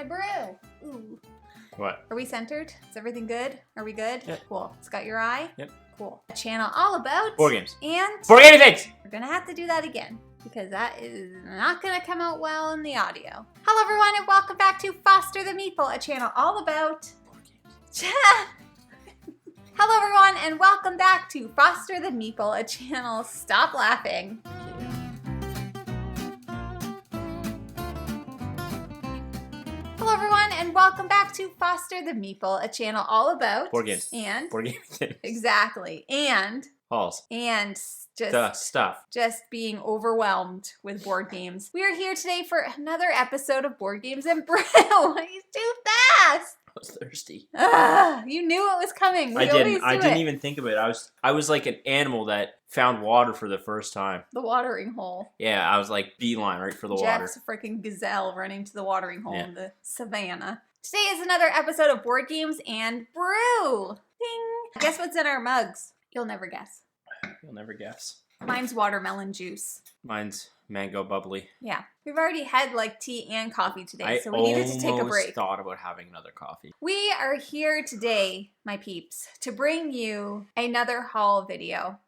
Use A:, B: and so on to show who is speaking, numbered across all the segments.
A: my brew. Ooh.
B: What?
A: Are we centered? Is everything good? Are we good?
B: Yep.
A: Cool. It's got your eye?
B: Yep.
A: Cool. A channel all about
B: board games.
A: And
B: Board gaming things!
A: we're gonna have to do that again because that is not gonna come out well in the audio. Hello everyone and welcome back to Foster the Meeple, a channel all about
B: Board games.
A: Hello everyone and welcome back to Foster the Meeple, a channel stop laughing. Hello everyone and welcome back to Foster the Meeple, a channel all about
B: Board games.
A: And
B: board gaming things.
A: exactly. And
B: Halls.
A: Just being overwhelmed with board games. We are here today for another episode of Board Games and Brew. He's too fast.
B: I was thirsty.
A: Ugh, you knew it was coming.
B: I didn't even think of it. I was like an animal that found water for the first time.
A: The watering hole.
B: Yeah, I was like beeline right for the water.
A: Jack's a freaking gazelle running to the watering hole in the savannah. Today is another episode of Board Games and Brew. Ding. Guess what's in our mugs? You'll never guess.
B: You'll never guess.
A: Mine's watermelon juice.
B: Mine's mango bubbly.
A: Yeah. We've already had like tea and coffee today, so we needed to take a break.
B: I thought about having another coffee.
A: We are here today, my peeps, to bring you another haul video.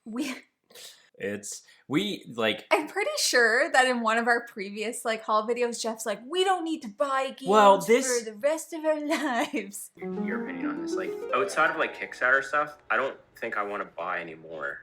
A: I'm pretty sure that in one of our previous haul videos, Jeff's like, we don't need to buy games for the rest of our lives.
C: Your opinion on this, outside of Kickstarter stuff, I don't think I want to buy any more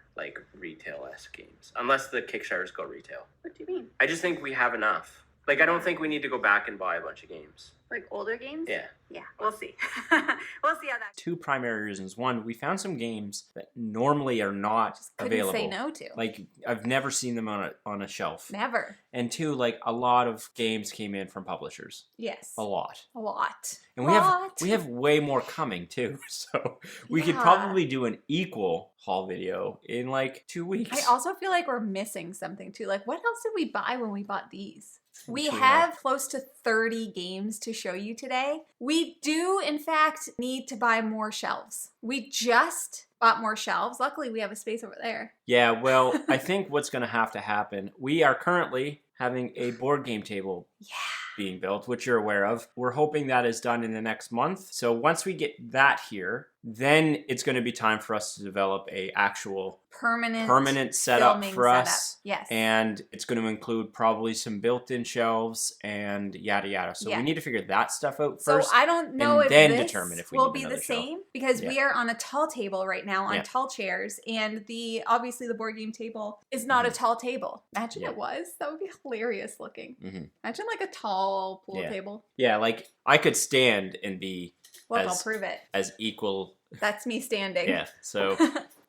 C: retail-esque games unless the Kickstarters go retail.
D: What do you mean?
C: I just think we have enough. I don't think we need to go back and buy a bunch of games.
D: Like older games?
C: Yeah.
D: Yeah, we'll see. We'll see how that.
B: Two primary reasons. One, we found some games that normally are not available.
A: Couldn't say no to.
B: I've never seen them on a shelf.
A: Never.
B: And two, a lot of games came in from publishers.
A: Yes.
B: A lot.
A: A lot.
B: And we have way more coming too. So we could probably do an equal haul video in 2 weeks.
A: I also feel like we're missing something too. What else did we buy when we bought these? We have close to 30 games to show you today. We do, in fact, need to buy more shelves. We just bought more shelves. Luckily, we have a space over there.
B: Yeah, well, I think what's going to have to happen, we are currently having a board game table being built, which you're aware of. We're hoping that is done in the next month. So once we get that here, then it's going to be time for us to develop a actual permanent setup for us.
A: Yes.
B: And it's going to include probably some built-in shelves and yada yada. So we need to figure that stuff out first.
A: So I don't know if
B: then
A: this
B: determine if we
A: will
B: need
A: be
B: another
A: the same
B: shelf.
A: because we are on a tall table right now on tall chairs, and obviously the board game table is not a tall table. Imagine it was. That would be hilarious looking. Imagine a tall pool table.
B: Yeah, I could stand and be
A: I'll prove it.
B: As equal.
A: That's me standing.
B: Yeah. So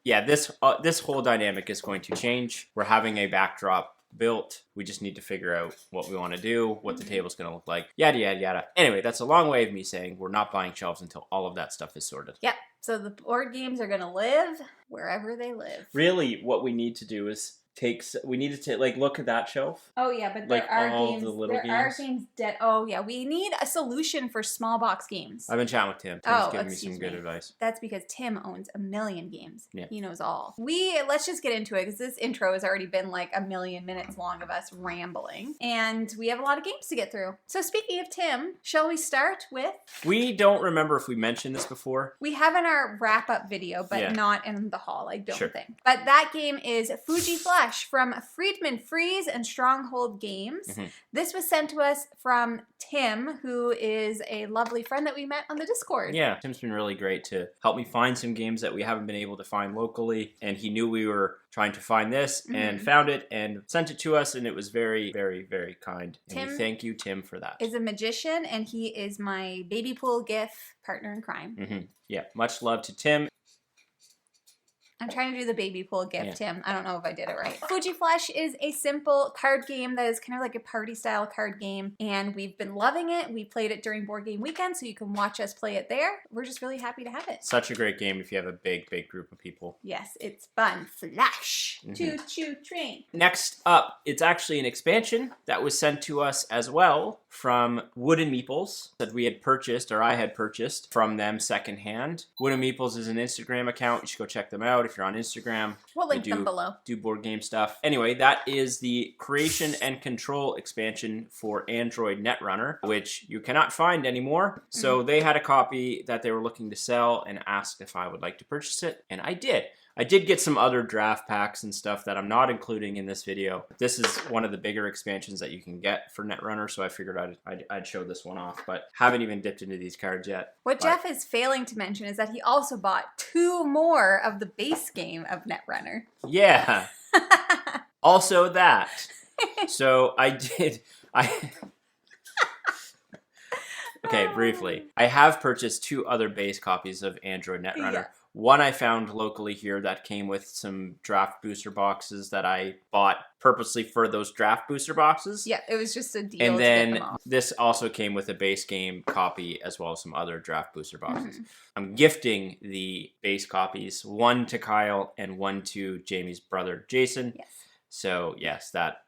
B: yeah, this whole dynamic is going to change. We're having a backdrop built. We just need to figure out what we want to do, what the table's going to look like, yada, yada, yada. Anyway, that's a long way of me saying we're not buying shelves until all of that stuff is sorted.
A: Yep. So the board games are going to live wherever they live.
B: Really, what we need to do is we needed to look at that shelf.
A: Oh yeah, but there are
B: all
A: games.
B: The little
A: are games dead. Oh yeah, we need a solution for small box games.
B: I've been chatting with Tim. Tim's giving me some good advice.
A: That's because Tim owns a million games.
B: Yeah.
A: He knows all. Let's just get into it because this intro has already been a million minutes long of us rambling, and we have a lot of games to get through. So speaking of Tim, shall we start with?
B: We don't remember if we mentioned this before.
A: We have in our wrap up video, but not in the haul. I don't think. But that game is Fuji Flash from Friedman Freeze and Stronghold Games. This was sent to us from Tim, who is a lovely friend that we met on the Discord. Yeah,
B: Tim's been really great to help me find some games that we haven't been able to find locally, and he knew we were trying to find this and found it and sent it to us, and it was very, very, very kind. And we thank you, Tim, for that.
A: Is a magician, and he is my baby pool GIF partner in crime.
B: Yeah, much love to Tim.
A: I'm trying to do the baby pool gift, Tim. I don't know if I did it right. Fuji Flash is a simple card game that is kind of like a party style card game, and we've been loving it. We played it during Board Game Weekend, so you can watch us play it there. We're just really happy to have it.
B: Such a great game if you have a big, big group of people.
A: Yes, it's fun. Flash. Choo-choo train.
B: Next up, it's actually an expansion that was sent to us as well from Wooden Meeples that we had purchased, or I had purchased from them secondhand. Wooden Meeples is an Instagram account. You should go check them out. out if you're on Instagram.
A: We'll link them below.
B: Do board game stuff. Anyway, that is the Creation and Control expansion for Android Netrunner, which you cannot find anymore. So they had a copy that they were looking to sell and asked if I would like to purchase it, and I did. I did get some other draft packs and stuff that I'm not including in this video. This is one of the bigger expansions that you can get for Netrunner, so I figured I'd show this one off, but haven't even dipped into these cards yet.
A: What Jeff is failing to mention is that he also bought 2 more of the base game of Netrunner.
B: Yeah. Also that. So Okay, briefly. I have purchased 2 other base copies of Android Netrunner.
A: Yeah.
B: One I found locally here that came with some draft booster boxes that I bought purposely for those draft booster boxes.
A: Yeah, it was just a deal
B: And
A: to get them
B: then
A: all.
B: this also came with a base game copy as well as some other draft booster boxes. I'm gifting the base copies, 1 to Kyle and 1 to Jamie's brother, Jason.
A: Yes.
B: So, yes, that...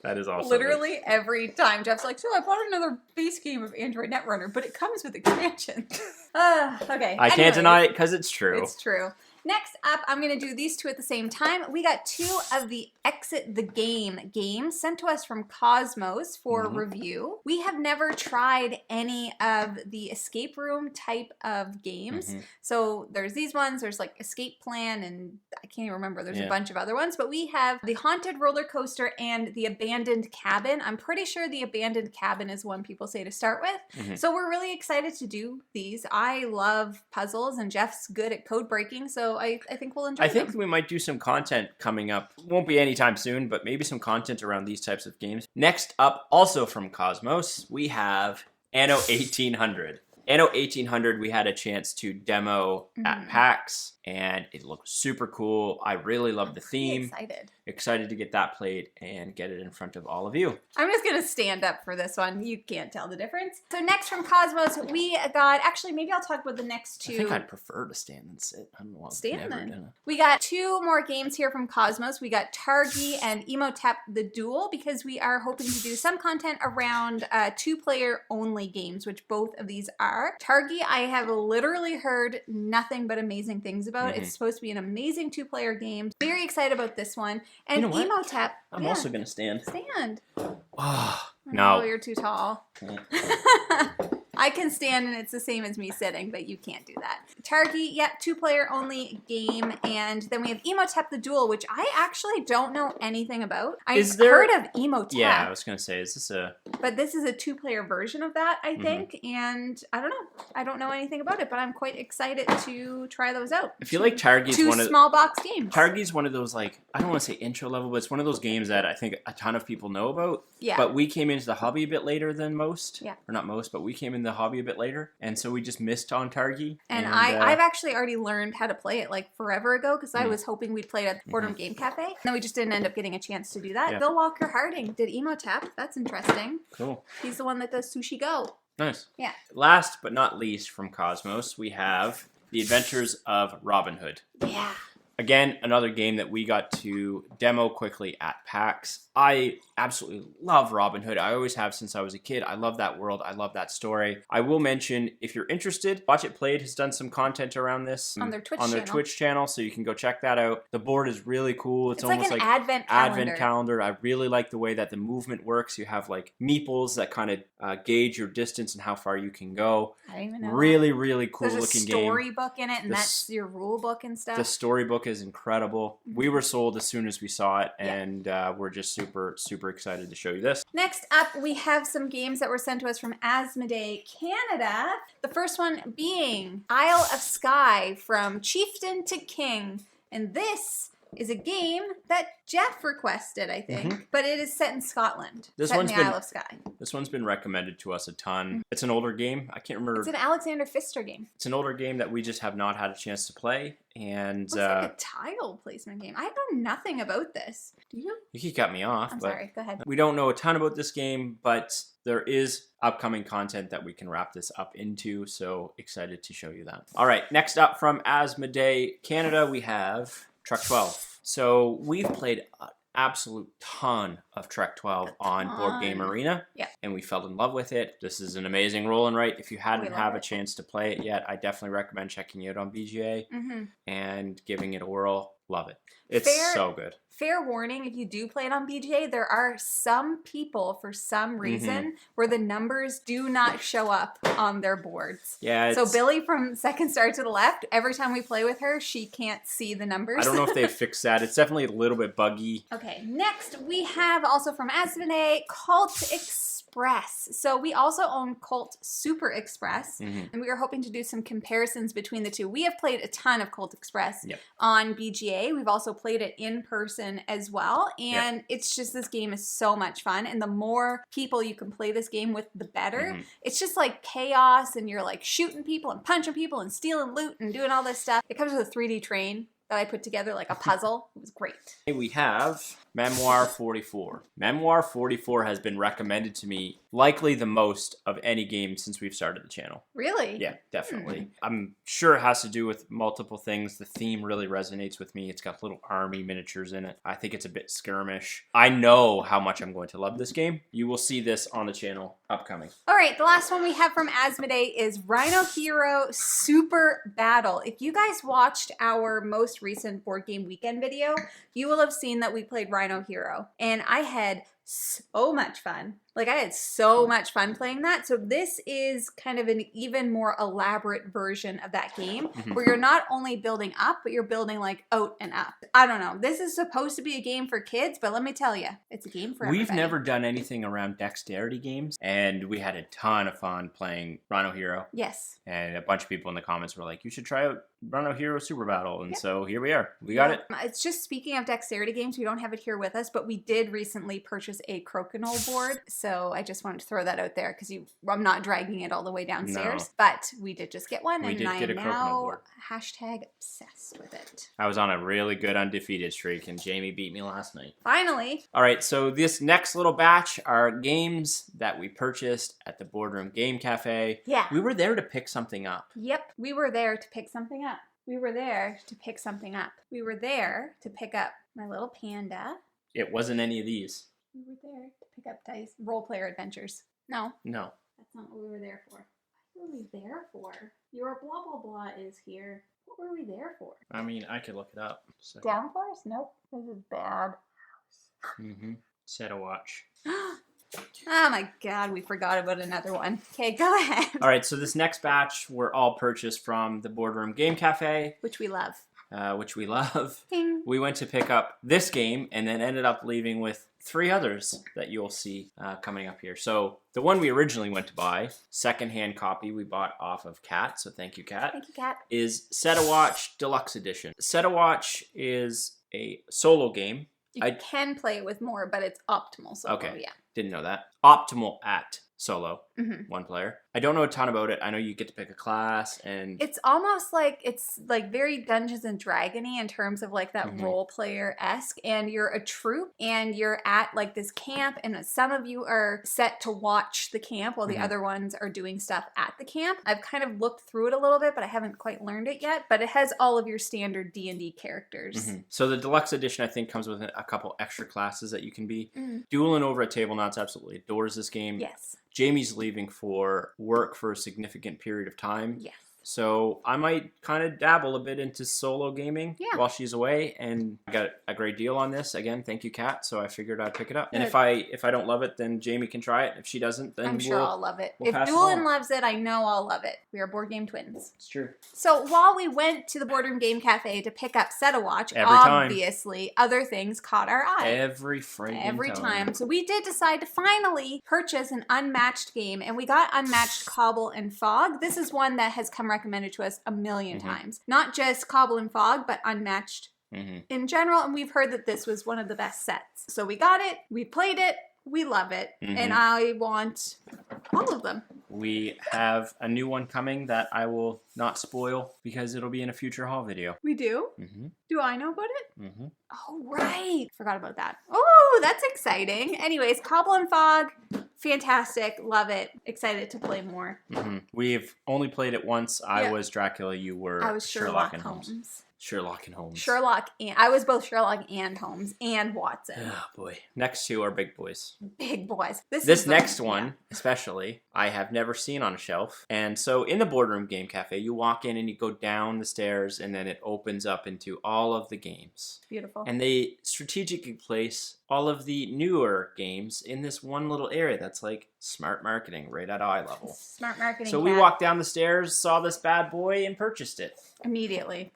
B: That is also
A: Literally every time Jeff's like, so I bought another base game of Android Netrunner, but it comes with expansion. Okay.
B: I can't deny it because it's true.
A: It's true. Next up, I'm going to do these 2 at the same time. We got 2 of the Exit the Game games sent to us from Cosmos for review. We have never tried any of the escape room type of games. So there's these ones, there's like Escape Plan, and I can't even remember. There's a bunch of other ones, but we have the Haunted Roller Coaster and the Abandoned Cabin. I'm pretty sure the Abandoned Cabin is one people say to start with. So we're really excited to do these. I love puzzles, and Jeff's good at code breaking, so I think we'll enjoy them.
B: I think we might do some content coming up. Won't be anytime soon, but maybe some content around these types of games. Next up, also from Cosmos, we have Anno 1800. Anno 1800, we had a chance to demo at PAX, and it looked super cool. I really love the theme. Excited to get that played and get it in front of all of you.
A: I'm just going to stand up for this one. You can't tell the difference. So next from Cosmos, we got, actually, maybe I'll talk about the next 2.
B: I think I'd prefer to stand than sit. I don't know why.
A: Stand then. We got 2 more games here from Cosmos. We got Targi and Emotep the Duel, because we are hoping to do some content around 2-player only games, which both of these are. Targi, I have literally heard nothing but amazing things about. It's supposed to be an amazing 2-player game. Very excited about this one. And
B: you know what?
A: Emotep.
B: I'm also going to stand.
A: Stand.
B: Oh,
A: no. You're too tall. I can stand, and it's the same as me sitting, but you can't do that. Targi, yeah, 2-player only game. And then we have Emotep the Duel, which I actually don't know anything about. I've heard of Emotep.
B: Yeah, I was going to say, is this a...
A: But this is a 2-player version of that, I think. And I don't know. I don't know anything about it, but I'm quite excited to try those out.
B: I feel like Targi's one of...
A: 2 small box games.
B: Targi's one of those, like, I don't want to say intro level, but it's one of those games that I think a ton of people know about.
A: Yeah.
B: But we came into the hobby a bit later than most.
A: Yeah.
B: Or not most, but we came in the hobby a bit later. And so we just missed on Targi.
A: And I've actually already learned how to play it like forever ago, because I was hoping we'd play it at the Fordham Game Cafe. And then we just didn't end up getting a chance to do that.
B: Yeah.
A: Bill Walker Harding did Emotep. That's interesting.
B: Cool.
A: He's the one that does Sushi Go.
B: Nice.
A: Yeah.
B: Last but not least from Cosmos, we have The Adventures of Robin Hood.
A: Yeah.
B: Again, another game that we got to demo quickly at PAX. I absolutely love Robin Hood. I always have since I was a kid. I love that world. I love that story. I will mention, if you're interested, Watch It Played has done some content around this
A: on their Twitch
B: channel, so you can go check that out. The board is really cool. It's almost
A: like an
B: like
A: advent calendar.
B: I really like the way that the movement works. You have like meeples that kind of gauge your distance and how far you can go.
A: I didn't even know.
B: Really, really cool looking game.
A: There's a storybook in it, and that's your rule book and stuff.
B: The storybook is incredible. We were sold as soon as we saw it, and we're just super, super excited to show you this.
A: Next up, we have some games that were sent to us from Asmodee Canada. The first one being Isle of Skye, from Chieftain to King. And this is a game that Jeff requested, I think, but it is set in Scotland.
B: This
A: set
B: one's
A: in the
B: been,
A: Isle of Skye.
B: This one's been recommended to us a ton. It's an older game. I can't remember.
A: It's an Alexander Pfister game.
B: It's an older game that we just have not had a chance to play. And
A: looks like a tile placement game. I know nothing about this. Do you?
B: You cut me off.
A: I'm sorry. Go ahead.
B: We don't know a ton about this game, but there is upcoming content that we can wrap this up into. So excited to show you that. All right. Next up from Asmodee Canada, we have Truck 12. So we've played an absolute ton of Trek 12 on Board Game Arena.
A: Yeah.
B: And we fell in love with it. This is an amazing roll and write. If you hadn't
A: love
B: have a
A: it.
B: chance to play it yet, I definitely recommend checking it out on BGA and giving it a whirl. Love it. It's so good.
A: Fair warning, if you do play it on BGA, there are some people, for some reason, where the numbers do not show up on their boards.
B: Yeah.
A: So Billy from Second Star to the Left, every time we play with her, she can't see the numbers.
B: I don't know if they fixed that. It's definitely a little bit buggy.
A: Okay, next we have also from Asmodee, Cult Express. So we also own Cult Super Express, and we are hoping to do some comparisons between the two. We have played a ton of Cult Express on BGA. We've also played it in person as well, and it's just, this game is so much fun, and the more people you can play this game with, the better. It's just like chaos, and you're like shooting people and punching people and stealing loot and doing all this stuff. It comes with a 3D train that I put together like a puzzle. It was great.
B: We have Memoir 44. Memoir 44 has been recommended to me likely the most of any game since we've started the channel.
A: Really?
B: Yeah, definitely. I'm sure it has to do with multiple things. The theme really resonates with me. It's got little army miniatures in it. I think it's a bit skirmish. I know how much I'm going to love this game. You will see this on the channel upcoming.
A: All right, the last one we have from Asmodee is Rhino Hero Super Battle. If you guys watched our most recent Board Game Weekend video, you will have seen that we played Rhino Hero, and I had so much fun. Like, I had so much fun playing that. So this is kind of an even more elaborate version of that game where you're not only building up, but you're building like out and up. I don't know. This is supposed to be a game for kids, but let me tell you, it's a game for everybody.
B: We've never done anything around dexterity games, and we had a ton of fun playing Rhino Hero.
A: Yes.
B: And a bunch of people in the comments were like, you should try out Rhino Hero Super Battle. And so here we are. We got it.
A: It's just, speaking of dexterity games, we don't have it here with us, but we did recently purchase a crokinole board. So I just wanted to throw that out there because I'm not dragging it all the way downstairs.
B: No.
A: But we did just get one,
B: We
A: and
B: did
A: I
B: get
A: am
B: a crokinole
A: now
B: board.
A: hashtag obsessed with it.
B: I was on a really good undefeated streak, and Jamie beat me last night.
A: Finally.
B: All right, so this next little batch are games that we purchased at the Boardroom Game Cafe.
A: Yeah.
B: We were there to pick something up.
A: Yep. We were there to pick something up. We were there to pick something up. We were there to pick up my little panda.
B: It wasn't any of these.
A: We were there to pick up Dice Role Player Adventures. No.
B: No.
A: That's not what we were there for. What were we there for? Your blah blah blah is here. What were we there for?
B: I mean, I could look it up. So.
A: Downforce? Nope. This is bad.
B: Set a watch.
A: Oh my god, we forgot about another one. Okay, go ahead.
B: All right, so this next batch were all purchased from the Boardroom Game Cafe.
A: Which we love.
B: Which we love.
A: Ding.
B: We went to pick up this game and then ended up leaving with 3 others that you'll see coming up here. So the one we originally went to buy, secondhand copy we bought off of Kat, so thank you, Kat.
A: Thank you, Kat.
B: Is Set a Watch Deluxe Edition. Set a Watch is a solo game.
A: You can play it with more, but it's optimal solo.
B: Okay.
A: Yeah.
B: Didn't know that. Optimal at solo, 1 player. I don't know a ton about it. I know you get to pick a class, and
A: It's almost like, it's like very Dungeons and Dragony in terms of like that role player-esque, and you're a troop and you're at like this camp, and some of you are set to watch the camp while the other ones are doing stuff at the camp. I've kind of looked through it a little bit, but I haven't quite learned it yet, but it has all of your standard D&D characters.
B: So the deluxe edition, I think, comes with a couple extra classes that you can be. Dueling over a table knots absolutely adores this game.
A: Yes.
B: Jamie's leaving for work for a significant period of time.
A: Yes.
B: So I might kind of dabble a bit into solo gaming while she's away, and I got a great deal on this. Again, thank you, Kat. So I figured I'd pick it up. And if I don't love it, then Jamie can try it. If she doesn't, then
A: I'm sure I'll love it.
B: we'll
A: If
B: pass it
A: Doolin
B: on.
A: loves it, I know I'll love it. We are board game twins.
B: It's true.
A: So while we went to the Boardroom Game Cafe to pick up Set a Watch,
B: Every time.
A: obviously other things caught our eye.
B: Every
A: time. So we did decide to finally purchase an unmatched game, and we got Unmatched Cobble and Fog. This is one that has come recommended to us a million times. Not just Cobble and Fog, but Unmatched in general, and we've heard that this was one of the best sets. So we got it, we played it, we love it, and I want all of them.
B: We have a new one coming that I will not spoil because it'll be in a future haul video.
A: We do? Do I know about it? Oh, right. Forgot about that. Oh, that's exciting. Anyways, Cobble and Fog, fantastic. Love it. Excited to play more.
B: We've only played it once. I was Dracula, you were
A: I was Sherlock
B: and Holmes. Sherlock and Holmes.
A: Sherlock and I was both Sherlock and Holmes and Watson.
B: Oh boy. Next two are big boys.
A: Big boys.
B: This next one, especially, I have never seen on a shelf. And so in the Boardroom Game Cafe, you walk in and you go down the stairs and then it opens up into all of the games.
A: Beautiful.
B: And they strategically place all of the newer games in this one little area that's like smart marketing right at eye level.
A: Smart marketing.
B: So we walked down the stairs, saw this bad boy, and purchased it.
A: Immediately.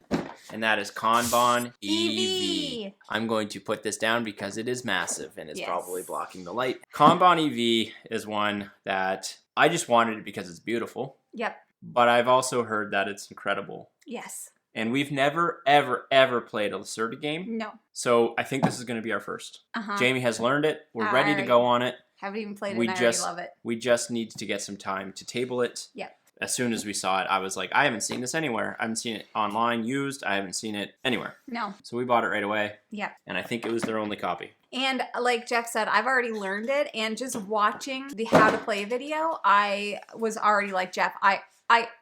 B: And that is Kanban
A: EV.
B: I'm going to put this down because it is massive and it's
A: Yes.
B: probably blocking the light. Kanban EV is one that I just wanted it because it's beautiful.
A: Yep.
B: But I've also heard that it's incredible.
A: Yes.
B: And we've never, ever, ever played a Lacerda game.
A: No.
B: So I think this is going to be our first.
A: Uh-huh.
B: Jamie has learned it. We're
A: I
B: ready to
A: already-
B: go on it.
A: Haven't even played it
B: We
A: and
B: just-
A: I already love it.
B: We just need to get some time to table it.
A: Yep.
B: As soon as we saw it, I was like, I haven't seen this anywhere. I haven't seen it online used. I haven't seen it anywhere.
A: No.
B: So we bought it right away.
A: Yep.
B: And I think it was their only copy.
A: And like Jeff said, I've already learned it. And just watching the how to play video, I was already like, Jeff, I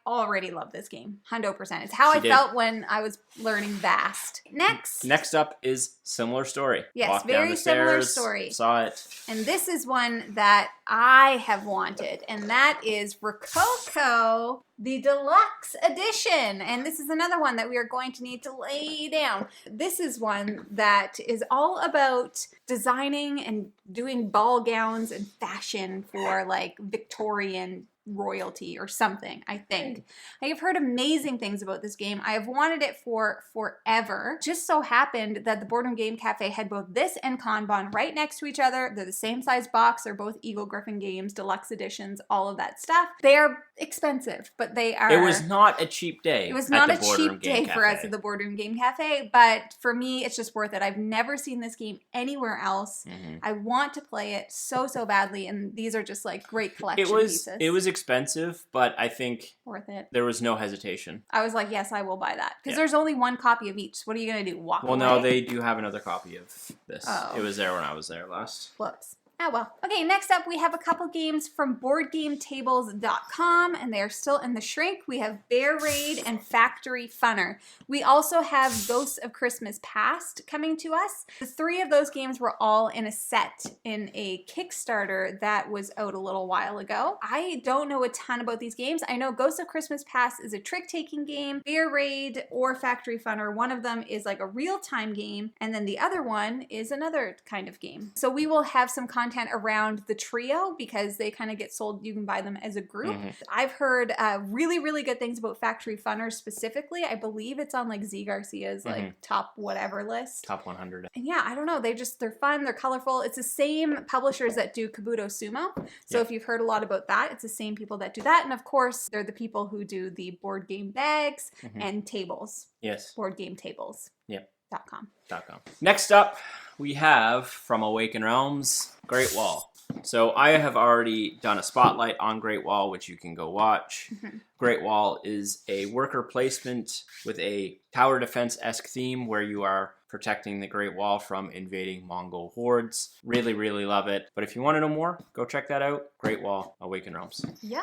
A: already love this game. 100%. It's how
B: She
A: I
B: did.
A: felt when I was learning Vast.
B: Next up is similar story.
A: Yes,
B: Walked down
A: very
B: the
A: similar
B: stairs,
A: story.
B: Saw it.
A: And this is one that I have wanted, and that is Rococo, the deluxe edition. And this is another one that we are going to need to lay down. This is one that is all about designing and doing ball gowns and fashion for like Victorian royalty or something, I think. I have heard amazing things about this game. I have wanted it for forever. Just so happened that the Boardroom Game Cafe had both this and Kanban right next to each other. They're the same size box. They're both Eagle Griffin games, deluxe editions, all of that stuff. They are expensive, but they are...
B: It was not a cheap day.
A: It was
B: at
A: not
B: the
A: a
B: Boardroom
A: cheap
B: Game
A: day for us
B: Cafe.
A: at the Boardroom Game Cafe, but for me, it's just worth it. I've never seen this game anywhere else.
B: Mhm.
A: I want to play it so badly, and these are just like great collection pieces.
B: It was expensive, but I think
A: worth it.
B: there was no hesitation.
A: I was like, yes, I will buy that. Because
B: Yeah.
A: there's only one copy of each. What are you going to do? Walk
B: Well,
A: away?
B: no, they do have another copy of this.
A: Oh.
B: It was there when I was there last.
A: Whoops. Oh well. Okay, next up we have a couple games from BoardGameTables.com, and they are still in the shrink. We have Bear Raid and Factory Funner. We also have Ghosts of Christmas Past coming to us. The three of those games were all in a set in a Kickstarter that was out a little while ago. I don't know a ton about these games. I know Ghosts of Christmas Past is a trick-taking game. Bear Raid or Factory Funner, one of them is like a real-time game, and then the other one is another kind of game. So we will have some content around the trio because they kind of get sold. You can buy them as a group.
B: Mhm.
A: I've heard really, really good things about Factory Funner specifically. I believe it's on like Z Garcia's like top whatever list.
B: Top 100.
A: And yeah, I don't know. They're fun. They're colorful. It's the same publishers that do Kabuto Sumo. So
B: Yeah.
A: if you've heard a lot about that, it's the same people that do that. And of course, they're the people who do the board game bags and tables.
B: Yes.
A: Board game tables.
B: Yep.
A: .com.
B: .com. Next up, we have from Awaken Realms, Great Wall. So I have already done a spotlight on Great Wall, which you can go watch. Great Wall is a worker placement with a tower defense-esque theme where you are protecting the Great Wall from invading Mongol hordes. Really, really love it. But if you want to know more, go check that out. Great Wall, Awaken Realms.
A: Yeah.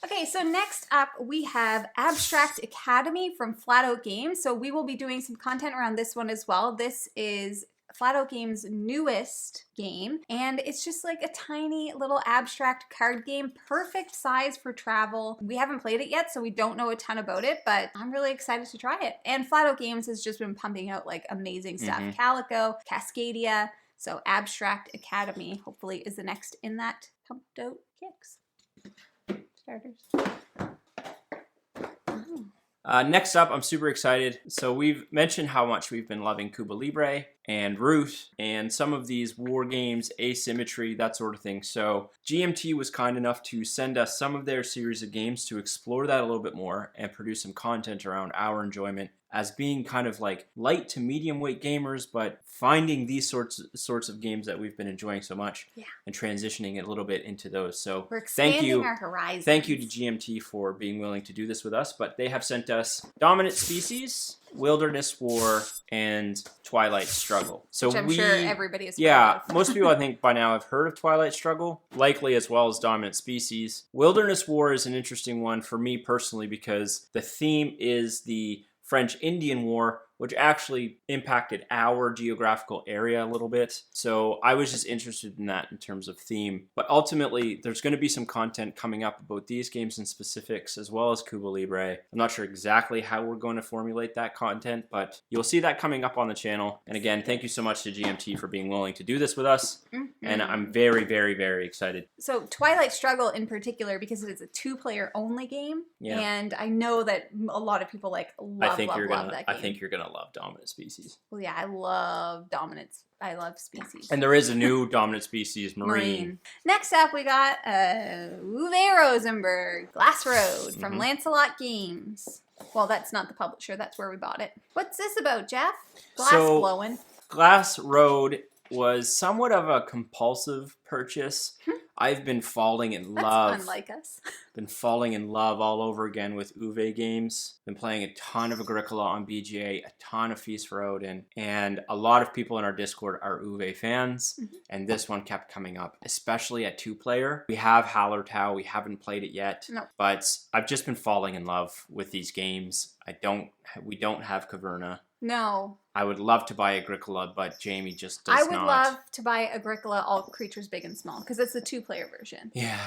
A: Okay, so next up we have Abstract Academy from Flat Out Games. So we will be doing some content around this one as well. This is Flat Out Games' newest game, and it's just like a tiny little abstract card game, perfect size for travel. We haven't played it yet, so we don't know a ton about it, but I'm really excited to try it. And Flat Out Games has just been pumping out like amazing stuff. Calico, Cascadia, so Abstract Academy hopefully is the next in that pumped out kicks. Starters.
B: Next up, I'm super excited. So we've mentioned how much we've been loving Cuba Libre and Root and some of these war games, asymmetry, that sort of thing. So GMT was kind enough to send us some of their series of games to explore that a little bit more and produce some content around our enjoyment as being kind of like light to medium weight gamers, but finding these sorts of games that we've been enjoying so much and transitioning it a little bit into those. So
A: we're expanding our horizons.
B: Thank you to GMT for being willing to do this with us, but they have sent us Dominant Species, Wilderness War, and Twilight Struggle. So
A: which I'm sure everybody is
B: most people I think by now have heard of Twilight Struggle, likely as well as Dominant Species. Wilderness War is an interesting one for me personally because the theme is the French-Indian War, which actually impacted our geographical area a little bit. So I was just interested in that in terms of theme. But ultimately, there's going to be some content coming up about these games in specifics, as well as Cuba Libre. I'm not sure exactly how we're going to formulate that content, but you'll see that coming up on the channel. And again, thank you so much to GMT for being willing to do this with us. And I'm very, very, very excited.
A: So Twilight Struggle in particular, because it is a 2-player only game, and I know that a lot of people love that game.
B: I think you're gonna love Dominant Species.
A: Well, yeah, I love Dominance. I love Species.
B: And there is a new Dominant Species, Marine.
A: Next up, we got Uwe Rosenberg, Glass Road from Lancelot Games. Well, that's not the publisher. That's where we bought it. What's this about, Jeff? Glass blowing.
B: Glass Road was somewhat of a compulsive purchase. I've been falling in love.
A: That's unlike us.
B: Been falling in love all over again with Uwe games. Been playing a ton of Agricola on BGA, a ton of Feast for Odin, and a lot of people in our Discord are Uwe fans, and this one kept coming up, especially at 2-player. We have Hallertau, we haven't played it yet, but I've just been falling in love with these games. We don't have Caverna.
A: No.
B: I would love to buy Agricola, but Jamie just does not.
A: I would love to buy Agricola, all creatures big and small, because it's the 2-player version.
B: Yeah.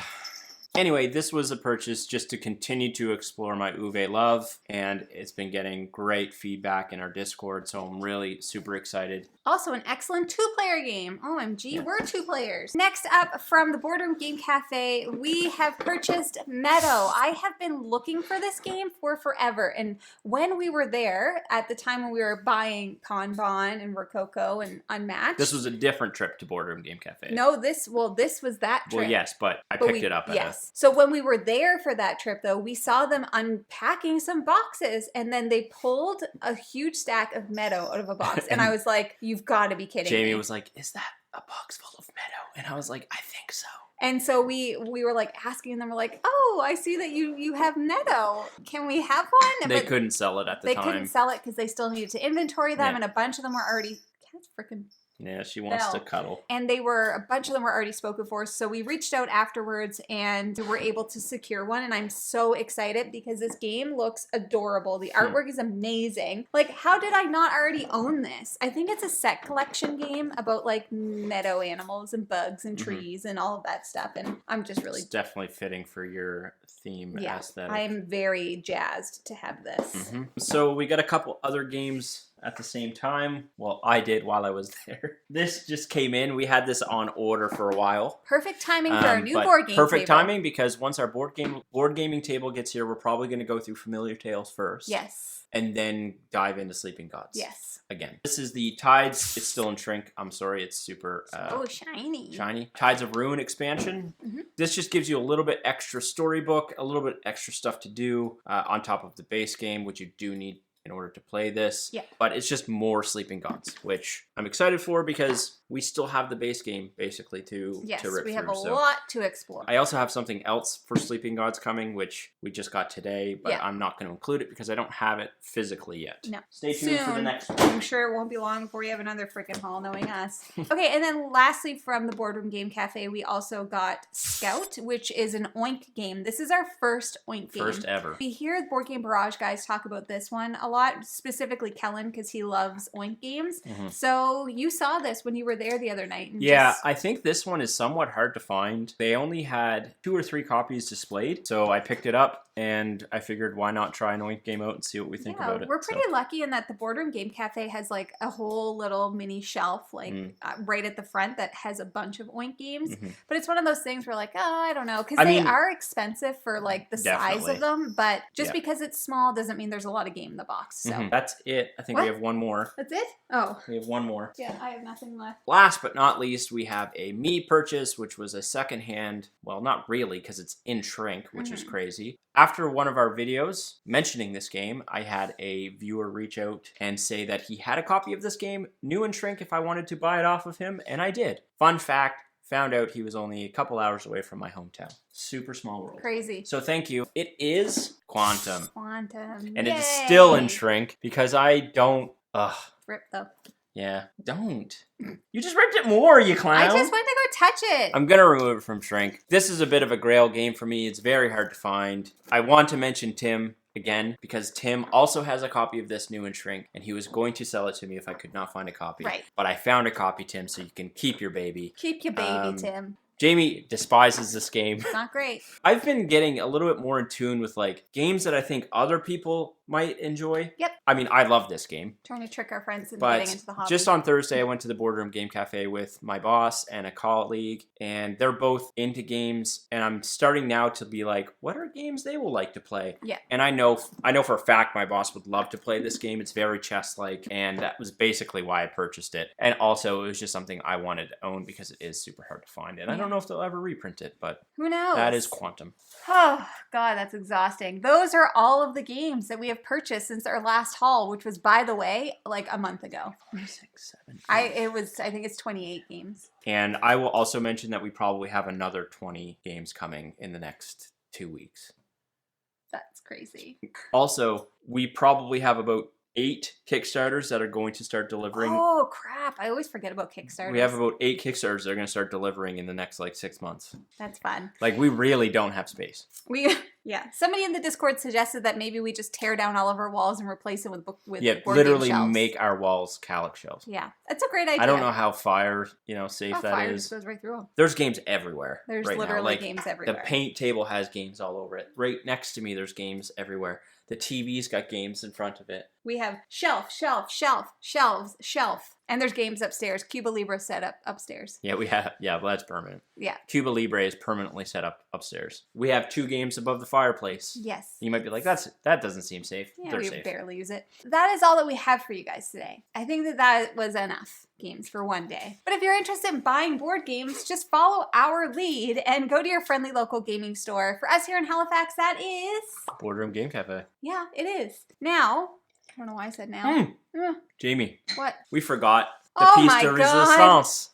B: Anyway, this was a purchase just to continue to explore my Uwe love, and it's been getting great feedback in our Discord, so I'm really super excited.
A: Also an excellent 2-player game. OMG, we're 2 players. Next up from the Boardroom Game Cafe, we have purchased Meadow. I have been looking for this game for forever, and when we were there, at the time when we were buying Kanban and Rococo and Unmatched.
B: This was a different trip to Boardroom Game Cafe.
A: No, this was that trip.
B: Well, yes, but I picked it up.
A: So when we were there for that trip, though, we saw them unpacking some boxes, and then they pulled a huge stack of Meadow out of a box, and I was like, you've got to be kidding me.
B: Jamie was like, is that a box full of Meadow? And I was like, I think so.
A: And so we were like asking them, we're like, oh, I see that you have Meadow. Can we have one?
B: They couldn't sell it at the time.
A: They couldn't sell it because they still needed to inventory them, and a bunch of them were already... Cat's freaking...
B: Yeah, she wants to cuddle.
A: And a bunch of them were already spoken for, so we reached out afterwards and were able to secure one, and I'm so excited because this game looks adorable. The artwork is amazing. Like, how did I not already own this? I think it's a set collection game about, like, meadow animals and bugs and trees and all of that stuff, and I'm just really...
B: It's definitely fitting for your theme aesthetic.
A: I'm very jazzed to have this.
B: So we got a couple other games at the same time. Well, I did while I was there. This just came in. We had this on order for a while.
A: Perfect timing for our new board game
B: Perfect timing because once our board gaming table gets here, we're probably going to go through Familiar Tales first.
A: Yes.
B: And then dive into Sleeping Gods.
A: Yes.
B: Again. This is the Tides. It's still in shrink. I'm sorry. It's super...
A: shiny.
B: Shiny. Tides of Ruin expansion. This just gives you a little bit extra storybook, a little bit extra stuff to do on top of the base game, which you do need in order to play this.
A: Yeah.
B: But it's just more Sleeping Gods, which I'm excited for because we still have the base game basically to rip through.
A: Yes, we have a lot to explore.
B: I also have something else for Sleeping Gods coming, which we just got today, but I'm not going to include it because I don't have it physically yet.
A: No.
B: Stay tuned for the next one.
A: I'm sure it won't be long before we have another freaking haul, knowing us. Okay, and then lastly from the Boardroom Game Cafe, we also got Scout, which is an Oink game. This is our first Oink game.
B: First ever.
A: We hear the Board Game Barrage guys talk about this one a lot, specifically Kellen, because he loves Oink games. So you saw this when you were there the other night. And
B: I think this one is somewhat hard to find. They only had 2 or 3 copies displayed, so I picked it up and I figured why not try an Oink game out and see what we think about it.
A: We're pretty lucky in that the Boardroom Game Cafe has like a whole little mini shelf like right at the front that has a bunch of Oink games. But it's one of those things where like, oh, I don't know, because they are expensive for like the size of them, but just because it's small doesn't mean there's a lot of game in the box. So
B: that's it. I think we have one more.
A: That's it? Oh.
B: We have one more.
A: Yeah, I have nothing left.
B: Last but not least, we have a me purchase, which was a secondhand, well, not really, because it's in shrink, which is crazy. After one of our videos mentioning this game, I had a viewer reach out and say that he had a copy of this game, new in shrink, if I wanted to buy it off of him, and I did. Fun fact, found out he was only a couple hours away from my hometown. Super small world.
A: Crazy.
B: So thank you. It is Quantum.
A: And
B: it is still in shrink because I don't...
A: Rip though.
B: Yeah, don't. You just ripped it more, you clown.
A: I just went to go touch it.
B: I'm going to remove it from shrink. This is a bit of a grail game for me. It's very hard to find. I want to mention Tim again because Tim also has a copy of this new in shrink, and he was going to sell it to me if I could not find a copy.
A: Right.
B: But I found a copy, Tim, so you can keep your baby.
A: Keep your baby, Tim.
B: Jamie despises this game.
A: It's not great.
B: I've been getting a little bit more in tune with like games that I think other people might enjoy.
A: Yep.
B: I mean, I love this game.
A: Trying to trick our friends into
B: But
A: getting into the hobby.
B: just on Thursday, I went to the Boardroom Game Cafe with my boss and a colleague, and they're both into games. And I'm starting now to be like, what are games they will like to play?
A: Yeah.
B: And I know for a fact my boss would love to play this game. It's very chess-like, and that was basically why I purchased it. And also, it was just something I wanted to own because it is super hard to find. And I don't know if they'll ever reprint it, but
A: who knows?
B: that is Quantum.
A: Oh, God, that's exhausting. Those are all of the games that we have purchased since our last haul, which was, by the way, like a month ago.
B: 6, 7,
A: I think it's 28 games.
B: And I will also mention that we probably have another 20 games coming in the next 2 weeks.
A: That's crazy.
B: Also, we probably have about 8 Kickstarters that are going to start delivering.
A: Oh, crap. I always forget about Kickstarters.
B: We have about 8 Kickstarters that are going to start delivering in the next, 6 months.
A: That's fun.
B: Like, we really don't have space.
A: Yeah. Somebody in the Discord suggested that maybe we just tear down all of our walls and replace them with board
B: literally
A: game shelves.
B: make our walls calyx shelves.
A: Yeah. That's a great idea.
B: I don't know how fire, safe that
A: fire
B: is.
A: just goes right through them.
B: There's games everywhere.
A: There's
B: right
A: literally
B: now.
A: games everywhere.
B: The paint table has games all over it. Right next to me, there's games everywhere. The TV's got games in front of it.
A: We have shelf. And there's games upstairs. Cuba Libre set up upstairs.
B: Yeah, we have. Yeah, well, that's permanent.
A: Yeah.
B: Cuba Libre is permanently set up upstairs. We have 2 games above the fireplace.
A: Yes.
B: You might be like, that doesn't seem safe.
A: Yeah,
B: They're
A: we
B: safe.
A: barely use it. That is all that we have for you guys today. I think that was enough games for one day. But if you're interested in buying board games, just follow our lead and go to your friendly local gaming store. For us here in Halifax, that is...
B: Boardroom Game Cafe.
A: Yeah, it is. Now, I don't know why I said now.
B: Jamie.
A: What?
B: We forgot the
A: Oh
B: piece
A: my
B: de
A: God.
B: resistance.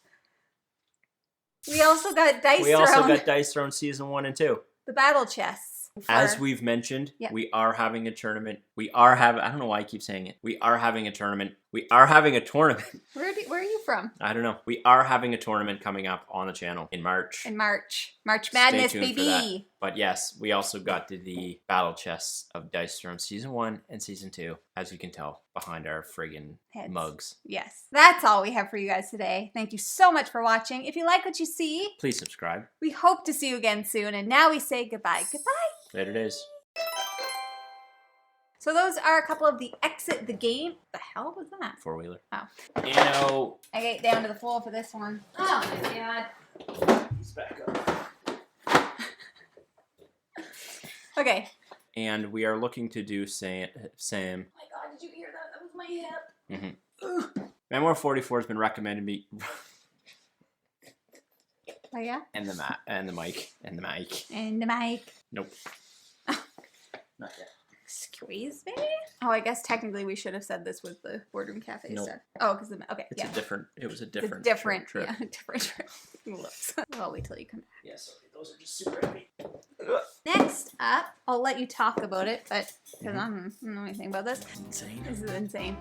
A: We also got Dice
B: We
A: Throne.
B: also got Dice Throne Season 1 and 2.
A: The battle chests.
B: As we've mentioned, we are having a tournament. I don't know why I keep saying it. We are having a tournament. We are having a tournament.
A: Where are you from?
B: I don't know. We are having a tournament coming up on the channel in March.
A: March Madness,
B: Stay tuned
A: baby.
B: for that. But yes, we also got to the battle chests of Dice Throne Season 1 and Season 2, as you can tell behind our friggin'
A: Heads.
B: mugs.
A: Yes. That's all we have for you guys today. Thank you so much for watching. If you like what you see,
B: Please subscribe.
A: we hope to see you again soon. And now we say goodbye. Goodbye.
B: Later days.
A: So those are a couple of the exit the game. The hell was that?
B: 4-wheeler.
A: Oh. I get down to the floor for this one. Oh my God.
B: He's back up.
A: Okay.
B: And we are looking to do Sam.
A: Oh my God, did you hear that? That was my hip.
B: Mm-hmm. Memoir 44 has been recommended me.
A: Oh yeah?
B: And the mic. Nope. Not yet.
A: Excuse me? Oh, I guess technically we should have said this with the Boardroom Cafe
B: Nope.
A: stuff. Oh, because okay,
B: It was a different trip.
A: Yeah, different trip. Whoops. I'll wait till you come back.
B: Yes, those are just super heavy.
A: Next up, I'll let you talk about it, but because I don't know anything about this.
B: Insane.
A: This is insane.